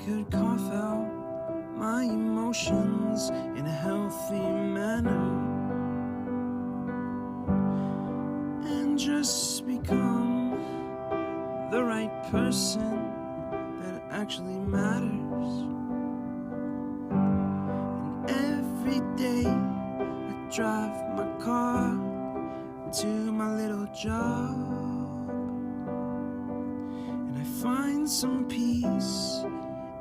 could cough out my emotions in a healthy manner and just become the right person that actually matters. And every day I drive my car to my little job, and I find some peace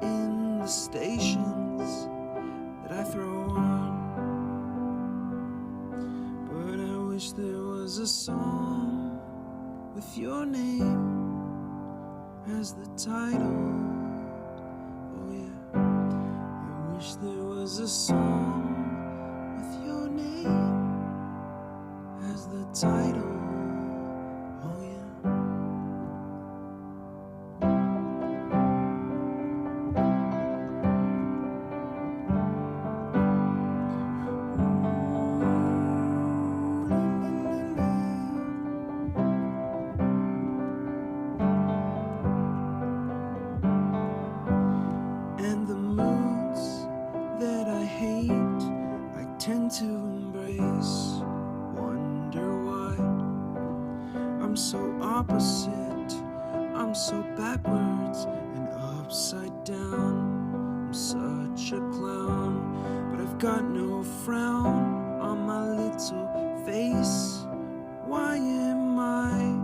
in the stations that I throw on. But I wish there was a song with your name as the title. Oh yeah, I wish there was a song with your name as the title. Oh yeah. And the moods that I hate, I tend to embrace. Wonder why I'm so opposite, I'm so backwards and upside down. I'm such a clown, but I've got no frown on my little face. Why am I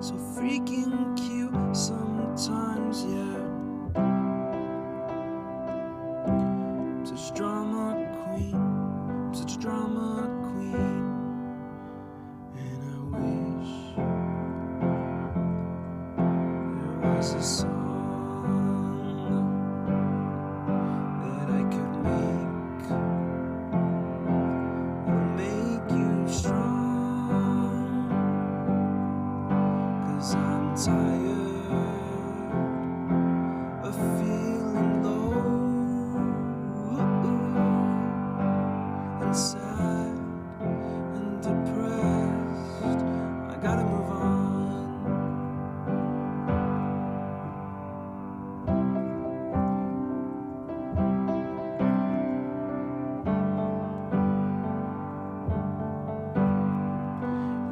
so freaking cute sometimes, yeah? I'm such a drama queen, I'm such a drama queen. And I wish there was a song that I could make that'll make you strong. 'Cause I'm tired of feeling low and sad and depressed. I gotta move on.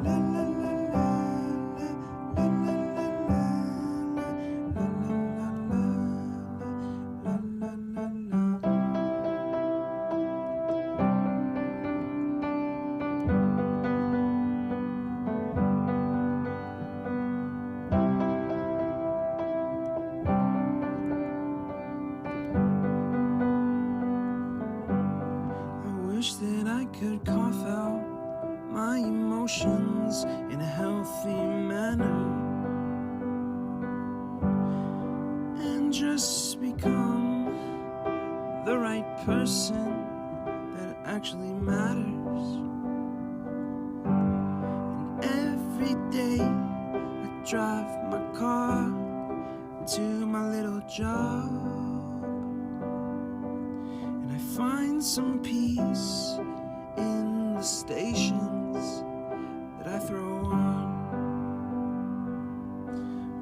La la la la, la la la la, la la la la, la la la la. I wish that I could cough out my emotions in a healthy manner and just become the right person that actually matters. And every day I drive my car to my little job, and I find some peace in the stations that I throw on.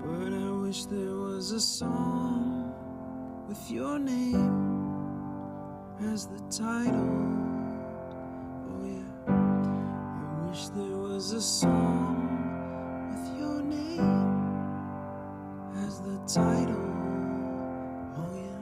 But I wish there was a song with your name as the title. Oh yeah, I wish there was a song with your name as the title. Oh yeah.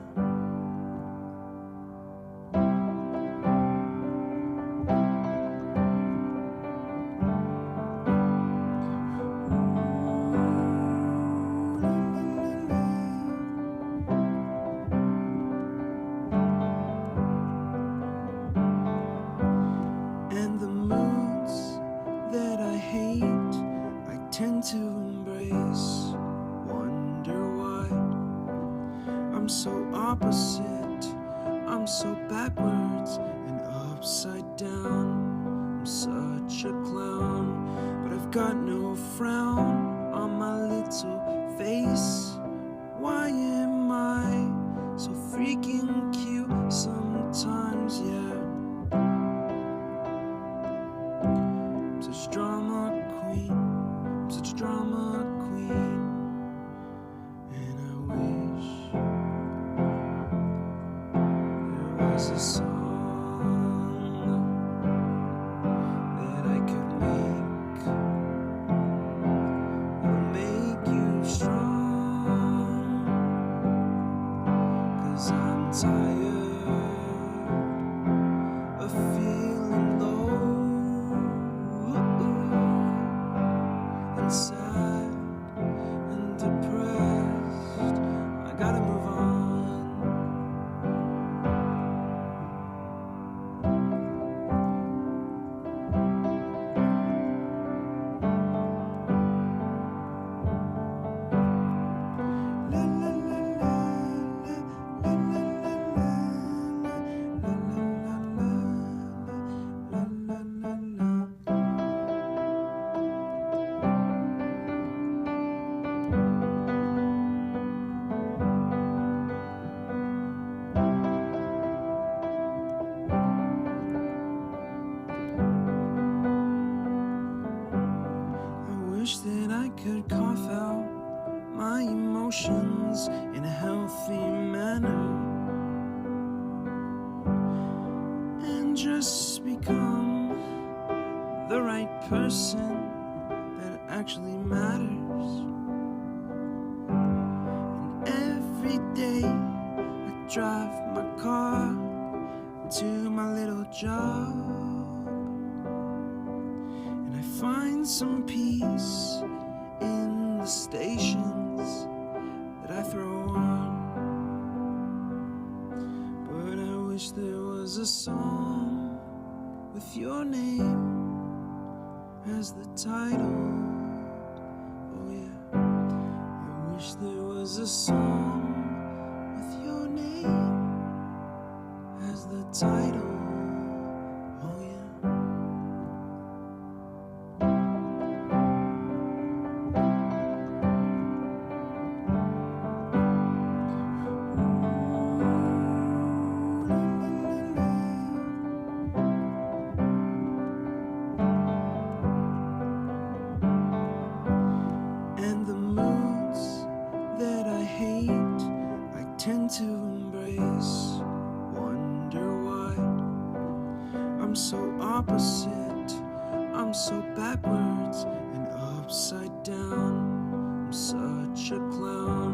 And the moods that I hate, I tend to embrace. Wonder why I'm so opposite, I'm so backwards and upside down. I'm such a clown, but I've got no frown on my little face. Why am I so freaking cute sometimes, yeah? I'm such a drama queen, I'm such a drama queen. And I wish tired of feeling low and sad and depressed. I gotta move on. That I could cough out my emotions in a healthy manner and just become the right person that actually matters. And every day I drive my car to my little job, and I find some peace in the stations that I throw on. But I wish there was a song with your name as the title. Oh yeah, I wish there was a song with your name as the title. Oh yeah. To embrace, wonder why I'm so opposite, I'm so backwards and upside down. I'm such a clown,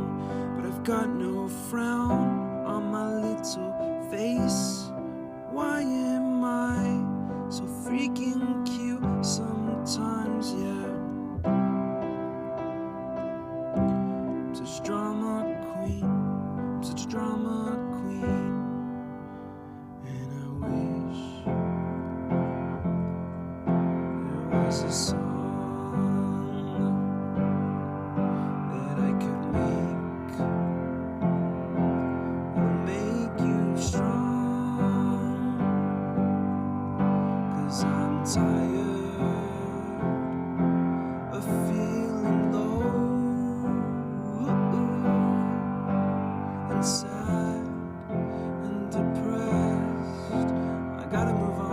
but I've got no frown on my little face. Why am I so freaking cute sometimes? Yeah, I'm such drama queen, such a drama queen, and I wish there was a song that I could make that'll make you strong, 'cause I'm tired of feeling low and sad and depressed. I gotta move on.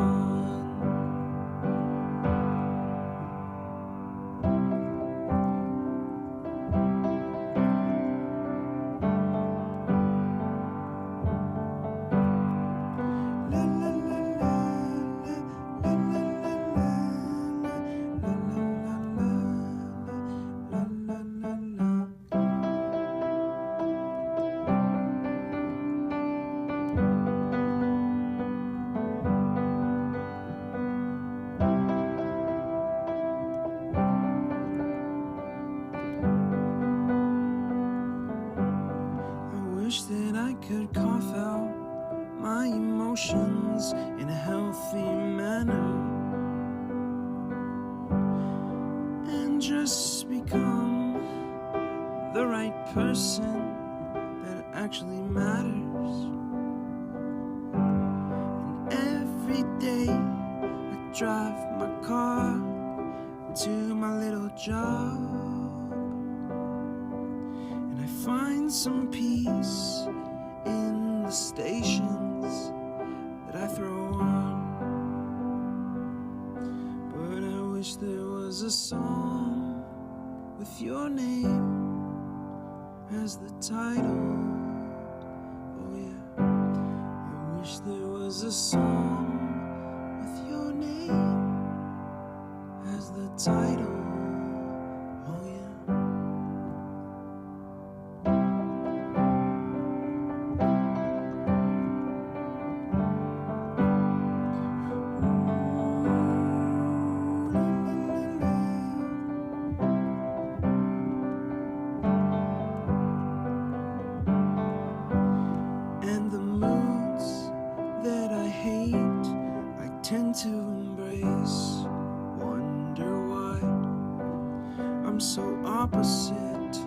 That I could cough out my emotions in a healthy manner and just become the right person that actually matters. And every day I drive my car to my little job, and I find some peace in the stations that I throw on. But I wish there was a song with your name as the title. Oh yeah, I wish there was a song with your name as the title. Oh yeah. opposite.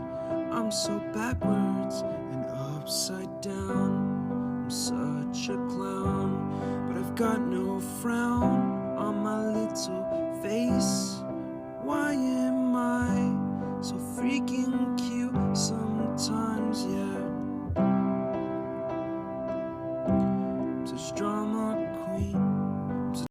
I'm so backwards and upside down. I'm such a clown, but I've got no frown on my little face.